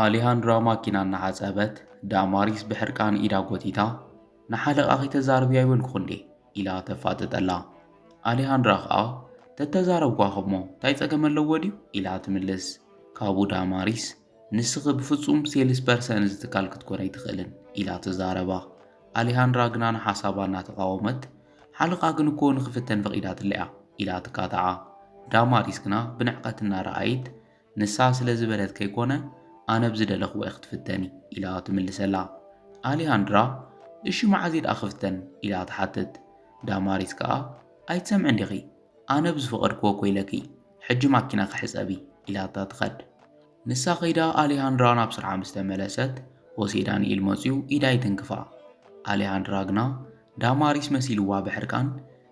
ኣሌሃንድራ ማኪና እናሓፀበት ዳማሪስ ብሕርቃን ኢዳ ጎቲታ ንሓለቓኺ ተዛረብያ ይበልኩ እንዴ ኢላ ተፋጥጠላ። ኣሌሃንድራ ኸኣ ተተዛረብኳ ኸሞ እንታይ ፀገም ኣለዎ ድዩ ኢላ ትምልስ። ካብኡ ዳማሪስ ንስኺ ብፍጹም ሴልስ ፐርሰን ዝትካል ክትኮን ኣይትኽእልን ኢላ ትዛረባ። ኣሌሃንድራ ግና ንሓሳባ እናተቃወመት ሓለቓ ግን እኮ ንኽፍተን ፈቒዳትለያ ኢላ ትቃጣዓ። ዳማሪስ ግና ብንዕቐት እናረኣይት ንሳ ስለ ዝበለት ከይኮነ ኣነ ብዝደለኽዎ ክትፍተኒ ኢላ ትምልሰላ። ኣሌሃንድራ እሺ መዓዝ ኢዳ ክፍተን ኢላ ትሓትት። ዳማሪስ ከኣ ኣይትሰምዕን ዲኺ ኣነ ብዝፈቐድክዎ ኮይለኪ ሕጂ ማኪና ክሕፀቢ ኢላ ትኸድ። ንሳ ኸይዳ ኣሌሃንድራ ናብ ስርዓ ምስ ተመለሰት ሆሴ ዳንኤል መፂኡ ኢዳ ይትንክፋ። ኣሌሃንድራ ግና ዳማሪስ መሲልዋ ብሕርቃን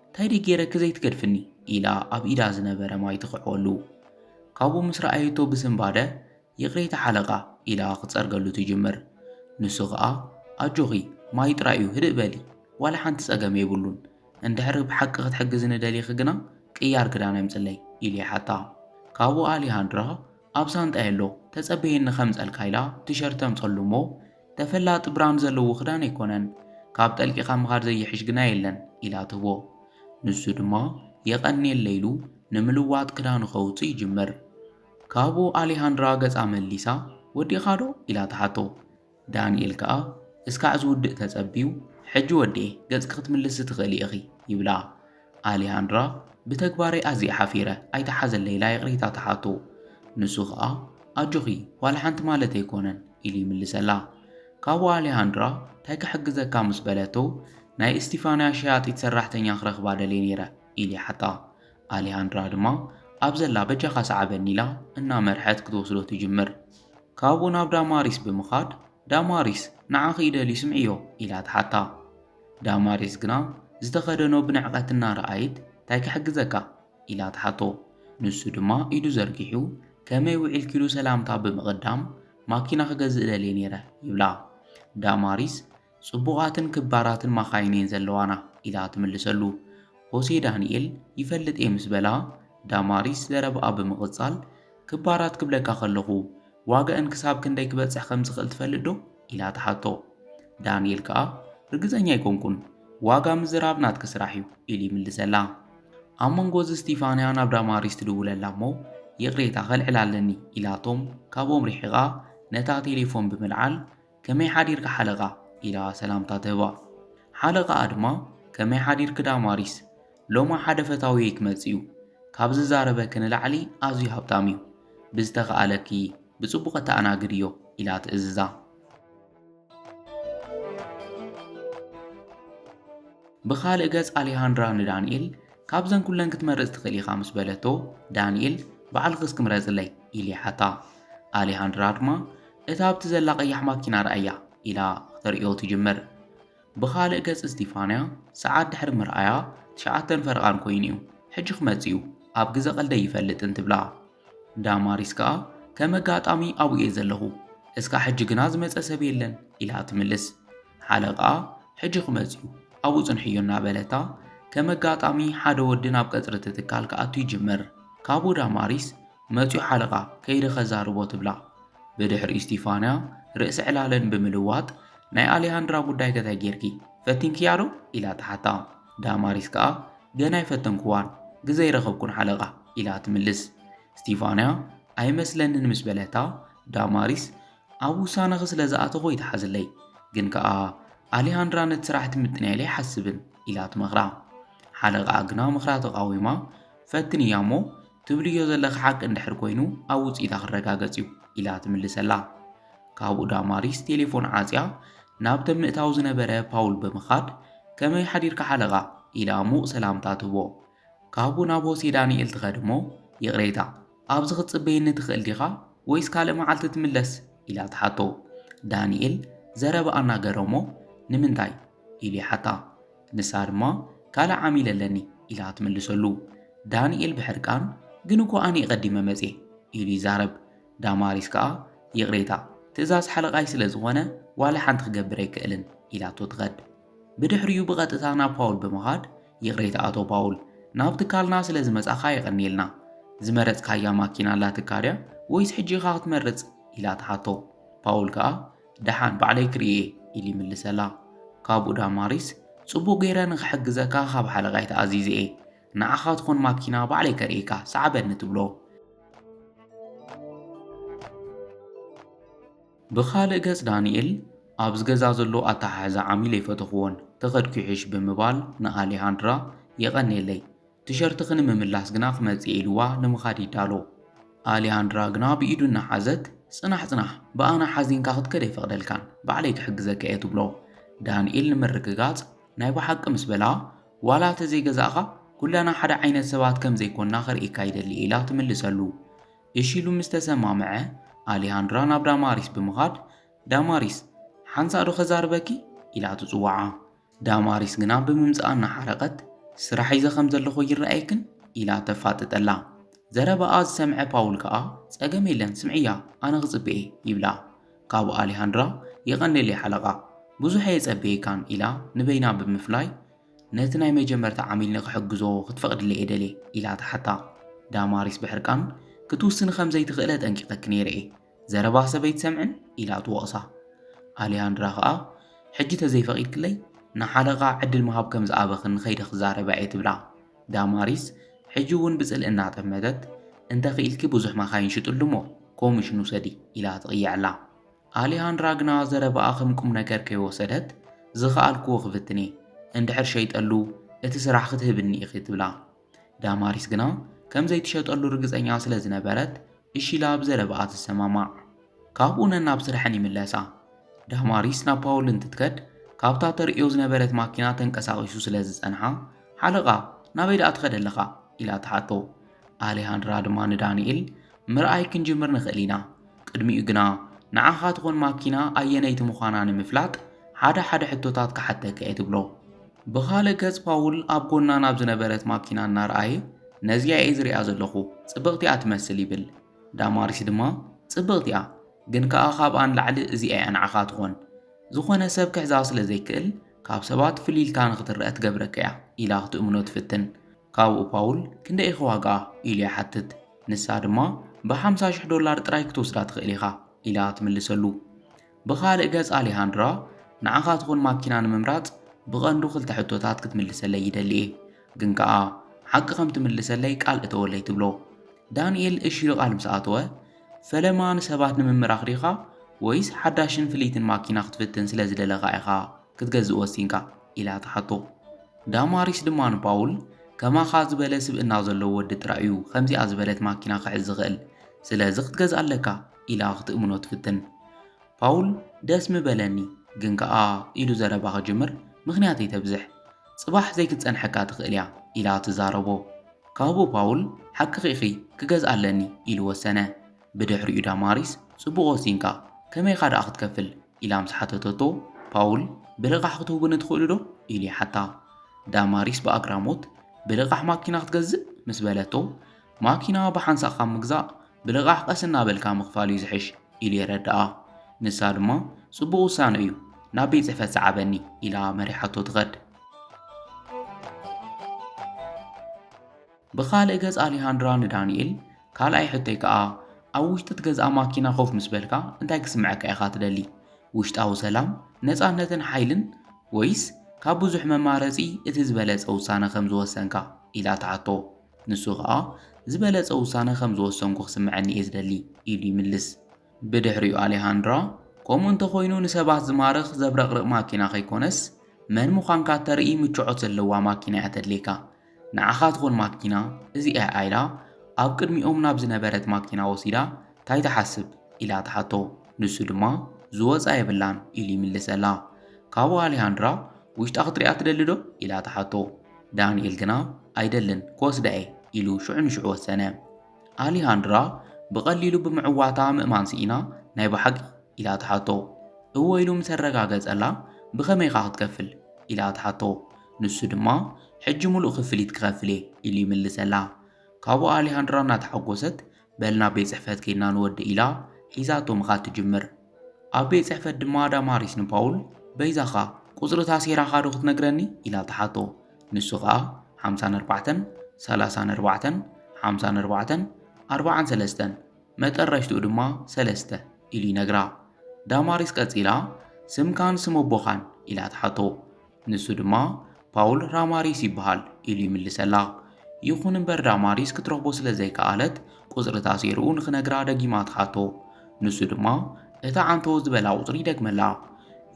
እንታይ ደይ ገይረኪ ዘይትገድፍኒ ኢላ ኣብ ኢዳ ዝነበረ ማይ ትኽዕወሉ። ካብኡ ምስ ረኣየቶ ብስምባደ ይቕሬታ ሓለቓ ኢላ ክትፀርገሉ ትጅምር። ንሱ ኸኣ ኣጆኺ ማይ ጥራይ እዩ ህድእ በሊ ዋላ ሓንቲ ፀገም የብሉን እንድሕሪ ብሓቂ ክትሕግዝ ንደሊኺ ግና ቅያር ክዳን የምፅለይ ኢሉ ይሓታ። ካብኡ ኣሌሃንድራ ኣብ ሳንጣይ ኣሎ ተፀበየኒ ከምፀልካ ኢላ ቲሸርት ተምፀሉ እሞ ተፈላጢ ብራንድ ዘለዎ ክዳን ኣይኮነን ካብ ጠልቂኻ ምኻድ ዘየሕሽ ግና የለን ኢላ ትህቦ። ንሱ ድማ የቐኒየለ ኢሉ ንምልዋጥ ክዳኑ ኸውፅእ ይጅምር። ካብኡ ኣሌሃንድራ ገጻ መሊሳ ወዲኻ ዶ ኢላ ትሓቶ። ዳንኤል ከኣ እስካዕ ዝውድእ ተጸቢዩ ሕጂ ወዲኤ ገጽ ክትምልስ ትኽእል ኢኺ ይብላ። ኣሌሃንድራ ብተግባረይ ኣዝያ ሓፊረ ኣይተሓዘለይ ኢላ ይቕሬታ ትሓቶ። ንሱ ኸኣ ኣጆኺ ዋላ ሓንቲ ማለት ኣይኮነን ኢሉ ይምልሰላ። ካብኡ ኣሌሃንድራ እንታይ ክሕግዘካ ምስ በለቶ ናይ እስጢፋንያ ሸያጢት ሰራሕተኛ ክረኽባ ደልየ ነይረ ኢሉ ይሓታ። ኣሌሃንድራ ድማ ኣብ ዘላ በጃኻ ሰዓበኒ ኢላ እናመርሐት ክትወስዶ ትጅምር። ካብኡ ናብ ዳማሪስ ብምኻድ ዳማሪስ ንዓኺ ይደልዩ ስምዕዮ ኢላ ትሓታ። ዳማሪስ ግና ዝተኸደኖ ብንዕቐት እናረኣይት እንታይ ክሕግዘካ ኢላ ትሓቶ። ንሱ ድማ ኢዱ ዘርጊሑ ከመይ ውዒል ኪሉ ሰላምታ ብምቕዳም ማኪና ክገዝእ ደልየ ነይረ ይብላ። ዳማሪስ ጽቡቓትን ክባራትን ማኻይንን ዘለዋና ኢላ ትምልሰሉ። ሆሴ ዳንኤል ይፈልጥ እየ ምስ በላ ዳማሪስ ዘረብኣ ብምቕጻል ክባራት ክብለካ ከለኹ ዋጋአን ክሳብ ክንደይ ክበጽሕ ከም ዝኽእል ትፈልጥ ዶ ኢላ ትሓቶ። ዳንኤል ከኣ ርግፀኛ ኣይኮንኩን ዋጋ ምዝራብ ናትክ ስራሕ እዩ ኢሉ ይምልሰላ። ኣብ መንጎ እስጢፋንያ ናብ ዳማሪስ ትድውለላ እሞ ይቕሬታ ኸልዕላለኒ ኢላቶም ካብኦም ሪሒቓ ነታ ቴሌፎን ብምልዓል ከመይ ሓዲርካ ሓለቓ ኢላ ሰላምታ ትህባ። ሓለቓ ድማ ከመይ ሓዲርክ ዳማሪስ ሎማ ሓደ ፈታዊ ክመጽ እዩ ካብ ዝዛረበክ ንላዕሊ ኣዝዩ ሃብታም እዩ ብዝተኸኣለኪ ብጽቡቕ ተኣናግድ እዮ ኢላ ትእዝዛ። ብኻልእ ገጽ ኣሌሃንድራ ንዳንኤል ካብዘን ኩለን ክትመርጽ ትኽእል ኢኻ ምስ በለቶ ዳንኤል ባዕልክስ ክምረጽለይ ኢሉ ይሓታ። ኣሌሃንድራ ድማ እታ ኣብቲ ዘላ ቀያሕ ማኪና ረኣያ ኢላ ክተርእዮ ትጅምር። ብኻልእ ገጽ እስጢፋንያ ሰዓት ድሕሪ ምርኣያ 9 ፈርቓን ኮይኑ እዩ ሕጂ ክመጽ እዩ ኣብ ግዘ ቀልደ ይፈልጥን ትብላ። ዳማሪስ ከኣ ከም ኣጋጣሚ ኣብኡ እየ ዘለኹ እስካ ሕጂ ግና ዝመፀ ሰብ የለን ኢላ ትምልስ። ሓለቓ ሕጂ ክመጽ እዩ ኣብኡ ጽንሕዮ እናበለታ ከም ኣጋጣሚ ሓደ ወዲ ናብ ቀጽሪ ትካል ክኣቱ ይጅምር። ካብኡ ዳማሪስ መጺኡ ሓለቓ ከይደ ኸዛርቦ ትብላ። ብድሕሪ እስጢፋንያ ርእሲ ዕላለን ብምልዋጥ ናይ ኣሌሃንድራ ጉዳይ ከታይ ጌርኪ ፈቲንክያ ዶ ኢላ ትሓታ። ዳማሪስ ከኣ ገና ይፈተንክዋን ግዘ ይረኸብኩን ሓለቓ ኢላ ትምልስ። እስጢፋንያ ኣይመስለንን ምስ በለታ ዳማሪስ ኣብ ውሳነኺ ስለ ዝኣተኾ ይተሓዝለይ ግን ከኣ ኣሌሃንድራ ነቲ ስራሕ ትምጥን ኢለ ኣይሓስብን ኢላ ትመኽራ። ሓለቓ ግና ምኽራ ተቃዊማ ፈትንያ እሞ ትብልዮ ዘለኻ ሓቂ እንድሕር ኮይኑ ኣብ ውፅኢታ ክረጋገጽ እዩ ኢላ ትምልሰላ። ካብኡ ዳማሪስ ቴሌፎን ዓፅያ ናብ ተምእታው ዝነበረ ፓውል ብምኻድ ከመይ ሓዲርካ ሓለቓ ኢላ ሙቕ ሰላምታ ትህቦ። ካብኡ ናብ ሆሴ ዳንኤል ትኸድ እሞ ይቕሬታ ኣብዚ ክትጽበየኒ ትኽእል ዲኻ ወይስ ካልእ መዓልቲ ትምለስ ኢላ ትሓቶ። ዳንኤል ዘረባ እናገረሞ ንምንታይ ኢሉ ይሓታ። ንሳ ድማ ካልእ ዓሚል ኣለኒ ኢላ ትምልሰሉ። ዳንኤል ብሕርቃን ግን እኮ ኣነ ቀዲመ መጽ ኢሉ ይዛረብ። ዳማሪስ ከኣ ይቕሬታ ትእዛዝ ሓለቓይ ስለ ዝኾነ ዋላ ሓንቲ ክገብር ኣይክእልን ኢላቶ ትኸድ። ብድሕሪኡ ብቐጥታ ናብ ፓውል ብምኻድ ይቕሬታ ኣቶ ፓውል ናብ ትካልና ስለ ዝመጻኻ የቐኒልና ዝመረጽካያ ማኪና ኣላ ትካድያ ወይስ ሕጂ ኢኻ ክትመርጽ ኢላ ትሓቶ። ፓውል ከዓ ደሓን ባዕለይ ክርኤ ኢሉ ይምልሰላ። ካብኡ ዳማሪስ ጽቡቕ ገይረ ንኽሕግዘካ ካብ ሓለቓይ ተኣዚዘ እየ ንዓኻ ትኾን ማኪና ባዕለይ ከርኤካ ሰዕበኒ ትብሎ። ብኻልእ ገጽ ዳንኤል ኣብ ዝገዛ ዘሎ ኣተሓሕዛ ዓሚል ኣይፈተኽዎን ተኸድኪሑሽ ብምባል ንኣሌሃንድራ የቐነየለይ ቲሸርቲ ክንምምላስ ግና ክመጽእ ኢልዋ ንምኻድ ይዳሎ። ኣሌሃንድራ ግና ብኢዱ እናሓዘት ጽናሕ ብኣና ሓዚንካ ክትከደ ይፈቕደልካን ባዕለይ ክሕግዘካ እየ ትብሎ። ዳንኤል ንምርግጋጽ ናይ ብሓቂ ምስ በላ ዋላ ተዘይገዛእኻ ኩለና ሓደ ዓይነት ሰባት ከም ዘይኮንና ኸርኢካ ይደሊ ኢላ ትምልሰሉ። እሺ ኢሉ ምስ ተሰማምዐ ኣሌሃንድራ ናብ ዳማሪስ ብምኻድ ዳማሪስ ሓንሳእ ዶ ኸዛርበኪ ኢላ ትጽዋዓ። ዳማሪስ ግና ብምምጽኣ እናሓረቐት ስራሕ ሒዘ ከም ዘለኹ ይረአይክን ኢላ ተፋጥጠላ። ዘረባኣ ዝሰምዐ ፓውል ከዓ ጸገም የለን ስምዕያ ኣነ ክጽብኤ ይብላ። ካብኡ ኣሌሃንድራ የቐንደለይ ሓለቓ ብዙሕ የጸበየካን ኢላ ንበይና ብምፍላይ ነቲ ናይ መጀመርታ ዓሚል ንኽሕግዞ ክትፈቕድለ የደልየ ኢላ ተሓታ። ዳማሪስ ብሕርቃን ክትውስን ከም ዘይትኽእለ ጠንቂቐክ ነይረ እየ ዘረባ ሰበይ ትሰምዕን ኢላ ትወቕሳ። ኣሌሃንድራ ከዓ ሕጂ ተዘይፈቒድክለይ ንሓለቓ ዕድል ምሃብ ከም ዝኣበኽን ንኸይደ ክዛረባ እየ ትብላ። ዳማሪስ ሕጂ እውን ብጽልእ እናጠመተት እንተኽኢልኪ ብዙሕ መኻይን ሽጡሉ እሞ ኮሚሽን ውሰዲ ኢላ ትቕይዐላ። ኣሌሃንድራ ግና ዘረባኣ ከም ቁም ነገር ከይወሰደት ዝኸኣልክዎ ክፍትኔ እንድሕር ሸይጠሉ እቲ ስራሕ ክትህብኒ ኢኺ ትብላ። ዳማሪስ ግና ከም ዘይትሸጠሉ ርግጸኛ ስለ ዝነበረት እሺ ኢላ ብዘረባኣ ትሰማማዕ። ካብኡ ነናብ ስራሕን ይምለሳ። ዳማሪስ ናብ ፓውል እንትትከድ ካብታ ተርእዮ ዝነበረት ማኪና ተንቀሳቒሱ ስለ ዝጸንሓ ሓለቓ ናበይ ደኣ ትኸደ ኣለኻ ኢላ ተሓቶ። ኣሌሃንድራ ድማ ንዳንኤል ምርኣይ ክንጅምር ንኽእል ኢና ቅድሚኡ ግና ንዓኻ ትኾን ማኪና ኣየነይቲ ምዃና ንምፍላጥ ሓደ ሕቶታት ክሓተከ እየ ትብሎ። ብኻልእ ገጽ ፓውል ኣብ ጎና ናብ ዝነበረት ማኪና እናረኣየ ነዚያ እየ ዝሪኣ ዘለኹ ጽብቕቲ እያ ትመስል ይብል። ዳማሪስ ድማ ጽብቕቲ እያ ግን ከኣ ካብኣን ላዕሊ እዚኣ እያ ንዓኻ ትኾን ዝኾነ ሰብ ክሕዛ ስለ ዘይክእል ካብ ሰባት ፍሊልካ ንኽትርአ ትገብረካ እያ ኢላ ክትእምኖ ትፍትን። ካብኡ ፓውል ክንደይ ኢኺ ዋጋኣ ኢሉ ይሓትት። ንሳ ድማ $50,000 ጥራይ ክትወስዳ ትኽእል ኢኻ ኢላ ትምልሰሉ። ብኻልእ ገጽ ኣሌሃንድራ ንዓኻ ትኾን ማኪና ንምምራጽ ብቐንዱ ክልተ ሕቶታት ክትምልሰለይ ይደሊ እየ ግን ከኣ ሓቂ ከም ትምልሰለይ ቃል እተወለይ ትብሎ። ዳንኤል እሺ ኢሉ ቃል ምስ ኣተወ ፈለማ ንሰባት ንምምራኽ ዲኻ ወይስ ሓዳሽን ፍሊትን ማኪና ክትፍትን ስለ ዝደለኻ ኢኻ ክትገዝእ ወሲንካ ኢላ ተሓቶ። ዳማሪስ ድማ ንፓውል ከማኻ ዝበለ ስብእና ዘለዎ ወዲ ጥራእዩ ከምዚኣ ዝበለት ማኪና ክሕዝ ዝኽእል ስለዚ ክትገዝእ ኣለካ ኢላ ክትእምኖ ትፍትን። ፓውል ደስ ምበለኒ ግን ከኣ ኢሉ ዘረባ ክጅምር ምኽንያት ተብዝሕ ጽባሕ ዘይክትጸንሐካ ትኽእል እያ ኢላ ትዛረቦ። ካብኡ ፓውል ሓቂ ኺኢኺ ክገዝእ ኣለኒ ኢሉ ወሰነ። ብድሕሪኡ ዳማሪስ ጽቡቕ ወሲንካ ከመይ ኻ ደኣ ክትከፍል ኢላ ምስ ሓተተቶ ፓውል ብልቓሕ ክትህቡኒ ትኽእሉ ዶ ኢሉ ይሓታ። ዳማሪስ ብኣግራሞት ብልቓሕ ማኪና ክትገዝእ ምስ በለቶ ማኪና ብሓንሳቕኻ ምግዛእ ብልቓሕ ቀስ እናበልካ ምኽፋል እዩ ዝሕሽ ኢሉ የረድኣ። ንሳ ድማ ጽቡቕ ውሳነ እዩ ናብ ቤት ጽሕፈት ሰዓበኒ ኢላ መሪሓቶ ትኸድ። ብኻልእ ገጽ ኣሌሃንድራ ንዳንኤል ካልኣይ ሕቶይ ከዓ ኣብ ውሽጢ ትገዝኣ ማኪና ኾፍ ምስ በልካ እንታይ ክስምዐካ ኢኻ ትደሊ ውሽጣዊ ሰላም ነፃነትን ሓይልን ወይስ ካብ ብዙሕ መማረፂ እቲ ዝበለጸ ውሳነ ከም ዝወሰንካ ኢላ ተሓቶ። ንሱ ከዓ ዝበለጸ ውሳነ ከም ዝወሰንኩ ክስምዐኒ እየ ዝደሊ ኢሉ ይምልስ። ብድሕሪኡ ኣሌሃንድራ ከምኡ እንተኾይኑ ንሰባት ዝማርኽ ዘብረቕርቕ ማኪና ኸይኮነስ መን ምዃንካ ተርኢ ምቾዖት ዘለዋ ማኪና እያ ተድሌካ ንዓኻ ትኾን ማኪና እዚኣ ኢላ ኣብ ቅድሚኦም ናብ ዝነበረት ማኪና ወሲዳ እንታይ ተሓስብ ኢላ ተሓቶ። ንሱ ድማ ዝወፃ የብላን ኢሉ ይምልሰላ። ካብኡ ኣሌሃንድራ ውሽጣ ክትሪኣ ትደሊ ዶ ኢላ ተሓቶ። ዳንኤል ግና ኣይደልን ክወስዳ እየ ኢሉ ሽዑ ንሽዑ ወሰነ። ኣሌሃንድራ ብቐሊሉ ብምዕዋታ ምእማን ስኢና ናይ ብሓቂ ኢላ ተሓቶ። እወ ኢሉ ምስ ኣረጋገጸላ ብኸመይ ኻ ክትከፍል ኢላ ተሓቶ። ንሱ ድማ ሕጂ ሙሉእ ክፍሊት ክኸፍል እየ ኢሉ ይምልሰላ። ካብኡ ኣሌሃንድራ እናተሓጐሰት በልና ቤት ጽሕፈት ከይድና ንወዲ ኢላ ሒዛቶ ምኻድ ትጅምር። ኣብ ቤት ጽሕፈት ድማ ዳማሪስ ንፓውል በይዛኻ ቁፅሪ ታሴራኻ ዶ ክትነግረኒ ኢላ ተሓቶ። ንሱ ከዓ 54 34 54 43 መጠረሽትኡ ድማ 3 ኢሉ ይነግራ። ዳማሪስ ቀጺላ ስምካን ስም ኣቦኻን ኢላ ትሓቶ። ንሱ ድማ ፓውል ራማሪስ ይበሃል ኢሉ ይምልሰላ። ይኹን እምበር ዳማሪስ ክትረኽቦ ስለ ዘይከኣለት ቁፅሪ ታሲሩ ንኽነግራ ደጊማ ትሓቶ። ንሱ ድማ እታ ዓንቶ ዝበላ ቁፅሪ ይደግመላ።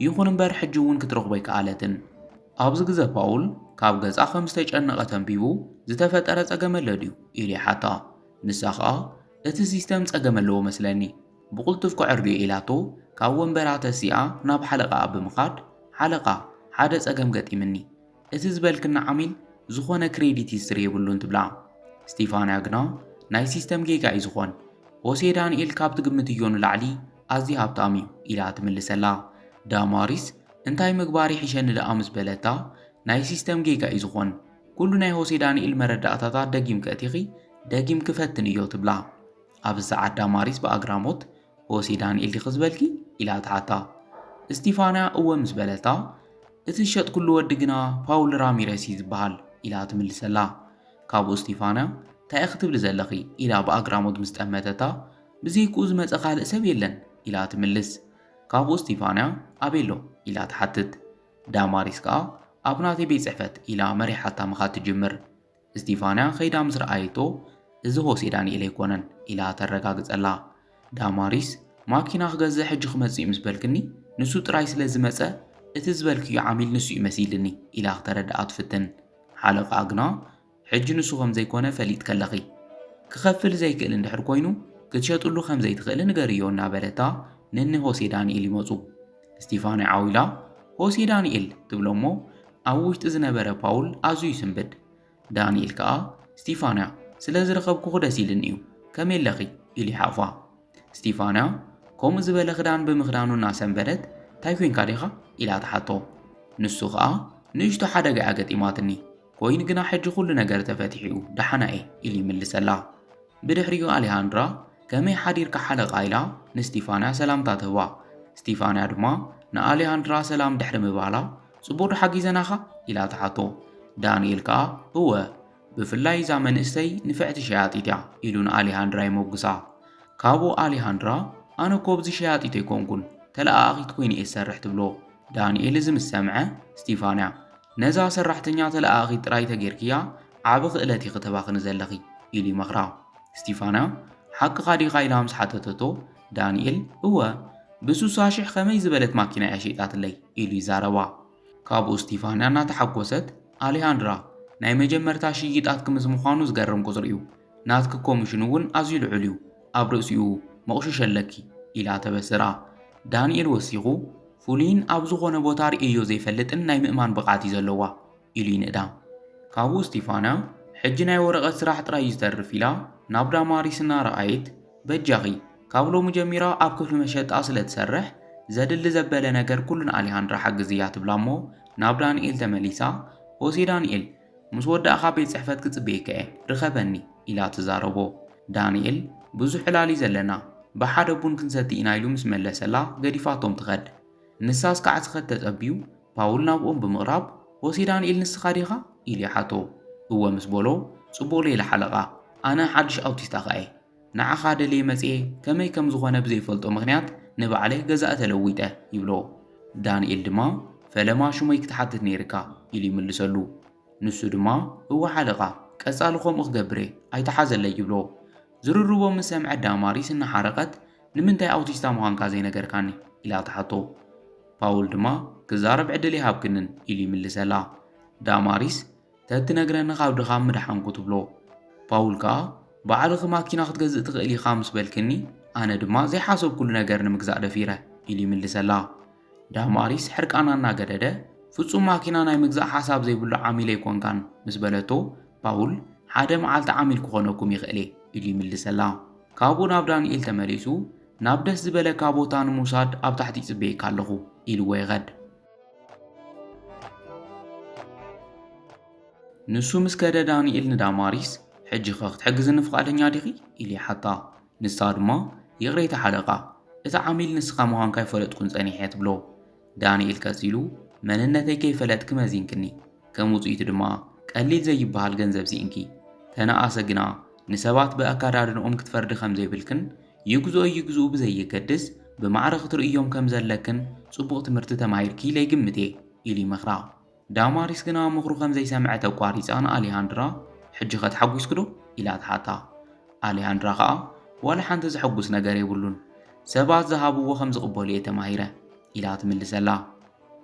ይኹን እምበር ሕጂ እውን ክትረኽቦ ኣይከኣለትን። ኣብዚ ግዜ ፓውል ካብ ገጻ ከም ዝተጨነቐ ተንቢቡ ዝተፈጠረ ጸገም ኣሎ ድዩ ኢሉ ይሓታ። ንሳ ኸኣ እቲ ሲስተም ጸገም ኣለዎ መስለኒ ብቕልጡፍ ክዕርዮ ኢላቶ ካብ ወንበራ ተሲኣ ናብ ሓለቓ ብምኻድ ሓለቓ ሓደ ጸገም ገጢምኒ እቲ ዝበልክና ዓሚል ዝኾነ ክሬዲት ሂስትሪ የብሉን ትብላ። ስቲፋንያ ግና ናይ ሲስተም ጌጋ እዩ ዝኾን ሆሴ ዳንኤል ካብ ትግምት እዮ ንላዕሊ ኣዝዩ ሃብታም እዩ ኢላ ትምልሰላ። ዳማሪስ እንታይ ምግባር ይሕሸኒ ደኣ ምስ በለታ ናይ ሲስተም ጌጋ እዩ ዝኾን ኩሉ ናይ ሆሴ ዳንኤል መረዳእታታት ደጊም ከእቲኺ ደጊም ክፈትን እዮ ትብላ። ኣብ ሰዓት ዳማሪስ ብኣግራሞት ሆሴ ዳንኤል ዲኺ ዝበልኪ ኢላ ትሓታ። ስቲፋንያ እወ ምስ በለታ እቲ ዝሸጥ ኩሉ ወዲ ግና ፓውል ራሚሬስ እዩ ዝበሃል ኢላ ትምልሰላ። ካብኡ ስቲፋንያ እንታይ ክትብል ዘለኺ ኢላ ብኣግራሞት ምስ ጠመተታ ብዘይክኡ ዝመፀ ካልእ ሰብ የለን ኢላ ትምልስ። ካብኡ ስቲፋንያ ኣበሎ ኢላ ትሓትት። ዳማሪስ ከኣ ኣብ ናተይ ቤት ጽሕፈት ኢላ መሪሓታ ምኻድ ትጅምር። ስቲፋንያ ኸይዳ ምስ ረኣየቶ እዚ ሆሴ ዳንኤል ኣይኮነን ኢላ ተረጋግጸላ። ዳማሪስ ማኪና ክገዝእ ሕጂ ክመጽእ ምስ በልክኒ ንሱ ጥራይ ስለ ዝመጸ እቲ ዝበልክዮ ዓሚል ንሱ እዩ መሲልኒ ኢላ ክተረድኣ ትፍትን። ሓለቓ ግና ሕጂ ንሱ ከም ዘይኮነ ፈሊጥ ከለኺ ክኸፍል ዘይክእል እንድሕር ኮይኑ ክትሸጥሉ ከም ዘይትኽእል ንገርዮ እናበለታ ነኒ ሆሴ ዳንኤል ይመፁ። ስቲፋንያ ዓዊላ ሆሴ ዳንኤል ትብሎ እሞ ኣብ ውሽጢ ዝነበረ ፓውል ኣዝዩ ይስንብድ። ዳንኤል ከኣ ስቲፋንያ ስለ ዝረኸብኩ ደስ ኢልኒ እዩ ከመይ ኣለኺ ኢሉ ይሓፏ። ስቲፋንያ ከምኡ ዝበለ ክዳን ብምኽዳኑ እናሰንበደት እንታይ ኮንካ ዲኻ ኢላ ትሓቶ። ንሱ ከኣ ንእሽቶ ሓደጋ እያ ገጢማትኒ ኮይኑ ግና ሕጂ ኩሉ ነገር ተፈቲሑ እዩ ደሓና እየ ኢሉ ይምልሰላ። ብድሕሪኡ ኣሌሃንድራ ከመይ ሓዲርካ ሓለቓ ኢላ ንስቲፋንያ ሰላምታ ትህባ። ስቲፋንያ ድማ ንኣሌሃንድራ ሰላም ድሕሪ ምባላ ጽቡቕ ሓጊዘናኻ ኢላ ትሓቶ። ዳንኤል ከኣ እወ ብፍላይ እዛ መንእሰይ ንፍዕቲ ሸያጢት እያ ኢሉ ንኣሌሃንድራ ይሞግሳ። ካብኡ ኣሌሃንድራ ኣነ እኮ ብዚ ሸያጢት ኣይኮንኩን ተለኣኺት ኮይኒ እየ ዝሰርሕ ትብሎ። ዳንኤል እዚ ምስ ሰምዐ ስቲፋንያ ነዛ ሰራሕተኛ ተለኣኺት ጥራይ ተጌርክያ ዓብ ክእለት ኢኺ ተባኽኒ ዘለኺ ኢሉ ይመኽራ። ስቲፋንያ ሓቂ ኻዲኻ ኢላ ምስ ሓተተቶ ዳንኤል እወ ብ60,000 ከመይ ዝበለት ማኪና እያ ሸይጣትለይ ኢሉ ይዛረባ። ካብኡ ስቲፋንያ እናተሓጐሰት ኣሌሃንድራ ናይ መጀመርታ ሽይጣት ክምስ ምዃኑ ዝገርም ቁፅሪ እዩ ናትክ ኮሚሽን እውን ኣዝዩ ልዑል እዩ ኣብ ርእሲኡ መቑሽሽ ኣለኪ ኢላ ተበስራ። ዳንኤል ወሲኹ ፍሉይን ኣብ ዝኾነ ቦታ ርእዮ ዘይፈልጥን ናይ ምእማን ብቕዓት እዩ ዘለዋ ኢሉ ይንእዳ። ካብኡ ስቲፋንያ ሕጂ ናይ ወረቐት ስራሕ ጥራይ እዩ ዝተርፍ ኢላ ናብ ዳማሪስ እናረኣየት በጃኺ ካብ ሎሚ ጀሚራ ኣብ ክፍሊ መሸጣ ስለ ትሰርሕ ዘድሊ ዘበለ ነገር ኩሉ ንኣሌሃንድራ ሓግዝ እያ ትብላ እሞ ናብ ዳንኤል ተመሊሳ ሆሴ ዳንኤል ምስ ወዳእኻ ቤት ጽሕፈት ክጽበየከ እየ ርከበኒ ኢላ ትዛረቦ። ዳንኤል ብዙሕ ዕላሊ ዘለና ብሓደ ቡን ክንሰቲ ኢና ኢሉ ምስ መለሰላ ገዲፋቶም ትኸድ። ንሳስ ከዓ ትኸድ ተጸቢዩ ፓውል ናብኦም ብምቕራብ ሆሴ ዳንኤል ንስኻ ዲኻ ኢሉ ይሓቶ። እወ ምስ በሎ ጽቡቕ ሌላ ሓለቓ ኣነ ሓድሽ ኣውቲስታ ኸ እየ ንዓኻ ደለየ መጽኤ ከመይ ከም ዝኾነ ብዘይፈልጦ ምኽንያት ንባዕለይ ገዛእ ተለዊጠ ይብሎ። ዳንኤል ድማ ፈለማ ሹመይ ክትሓትት ነይርካ ኢሉ ይምልሰሉ። ንሱ ድማ እወ ሓለቓ ቀጻሊ ከምኡ ክገብር ኣይተሓዘለይ ይብሎ። ዝርርቦ ምስ ሰምዐት ዳማሪስ እናሓረቐት ንምንታይ ኣውቲስታ ምዃንካ ዘይነገርካኒ ኢላ ትሓቶ። ፓውል ድማ ክዛረብ ዕድል ይሃብክንን ኢሉ ይምልሰላ። ዳማሪስ ተትነግረኒ ካብ ድኻም ምድሓንኩ ትብሎ። ፓውል ከኣ ባዕልኺ ማኪና ክትገዝእ ትኽእል ኢኻ ምስ በልክኒ ኣነ ድማ ዘይሓሰብኩሉ ነገር ንምግዛእ ደፊረ ኢሉ ይምልሰላ። ዳማሪስ ሕርቃና እናገደደ ፍጹም ማኪና ናይ ምግዛእ ሓሳብ ዘይብሉ ዓሚል ኣይኮንካን ምስ በለቶ ፓውል ሓደ መዓልቲ ዓሚል ክኾነኩም ይኽእል ኢሉ ይምልሰላ። ካብኡ ናብ ዳንኤል ተመሊሱ ናብ ደስ ዝበለካ ቦታ ንምውሳድ ኣብ ታሕቲ ይጽበየካ ኣለኹ ኢልዎ ይኸድ። ንሱ ምስ ከደ ዳንኤል ንዳማሪስ ሕጂ ኸ ክትሕግዝኒ ፍቓደኛ ዲኺ ኢሉ ይሓታ። ንሳ ድማ ይቕሬታ ሓለቓ እቲ ዓሚል ንስኻ ምዃንካ ይፈለጥኩን ጸኒሐ ትብሎ። ዳንኤል ቀጺሉ መንነተይ ከይፈለጥክ መዚንክኒ ከም ውጽኢቱ ድማ ቀሊል ዘይበሃል ገንዘብ ሲእንኪ ተነኣሰ ግና ንሰባት ብኣካዳድንኦም ክትፈርዲ ከም ዘይብልክን ይግዝኦ ብዘይገድስ ብማዕረኽ ትርእዮም ከም ዘለክን ጽቡቕ ትምህርቲ ተማሂርኪ ለይግምት እየ ኢሉ ይመኽራ። ዳማሪስ ግና ምኽሩ ከም ዘይሰምዐት ኣቋሪፃ ንኣሌሃንድራ ሕጂ ኸ ተሓጒስኩ ዶ ኢላ ትሓታ። ኣሌሃንድራ ኸኣ ዋላ ሓንቲ ዘሐጉስ ነገር የብሉን ሰባት ዝሃብዎ ከም ዝቕበሉ እየ ተማሂረ ኢላ ትምልሰላ።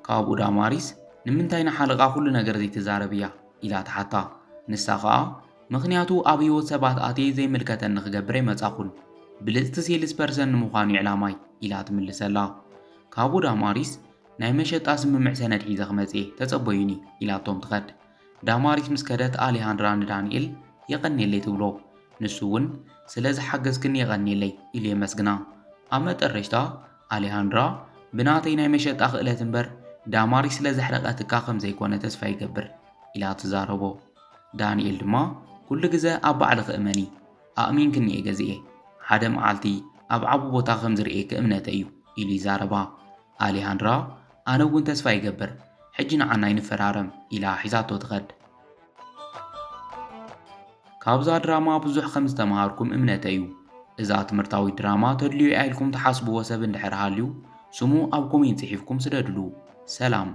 ካብኡ ዳማሪስ ንምንታይ ንሓለቓ ኩሉ ነገር ዘይትዛረብ እያ ኢላ ትሓታ። ንሳ ኸኣ ምኽንያቱ ኣብ ህይወት ሰባት ኣትየ ዘይምልከተኒ ክገብር ኣይመጻኹን ብልጽቲ ሴልስፐርሰን ንምዃኑ ዕላማይ ኢላ ትምልሰላ። ካብኡ ዳማሪስ ናይ መሸጣ ስምምዕ ሰነድ ሒዘ ክመጽ ተጸበዩኒ ኢላቶም ትኸድ። ዳማሪስ ምስ ከደት ኣሌሃንድራ ንዳንኤል የቐኒየለይ ትብሎ። ንሱ እውን ስለ ዝሓገዝክኒ የቐኒየለይ ኢሉ የመስግና። ኣብ መጠረሽታ ኣሌሃንድራ ብናተይ ናይ መሸጣ ክእለት እምበር ዳማሪስ ስለ ዘሕረቐትካ ከም ዘይኮነ ተስፋ ይገብር ኢላ ትዛረቦ። ዳንኤል ድማ ኩሉ ግዜ ኣብ ባዕሊ ክእመኒ ኣእሚንክኒ እየ ገዚኤ ሓደ መዓልቲ ኣብ ዓቡ ቦታ ከም ዝርኤክ እምነተ እዩ ኢሉ ይዛረባ። ኣሌሃንድራ ኣነ እውን ተስፋ ይገብር ሕጂ ንዓና ይንፈራረም ኢላ ሒዛቶ ትኸድ። ካብዛ ድራማ ብዙሕ ከም ዝተምሃርኩም እምነተ እዩ። እዛ ትምህርታዊ ድራማ ተድልዩ ኢልኩም ተሓስብዎ ሰብ እንድሕር ሃልዩ ስሙ ኣብ ኮሜንት ጽሒፍኩም ስደድሉ። ሰላም።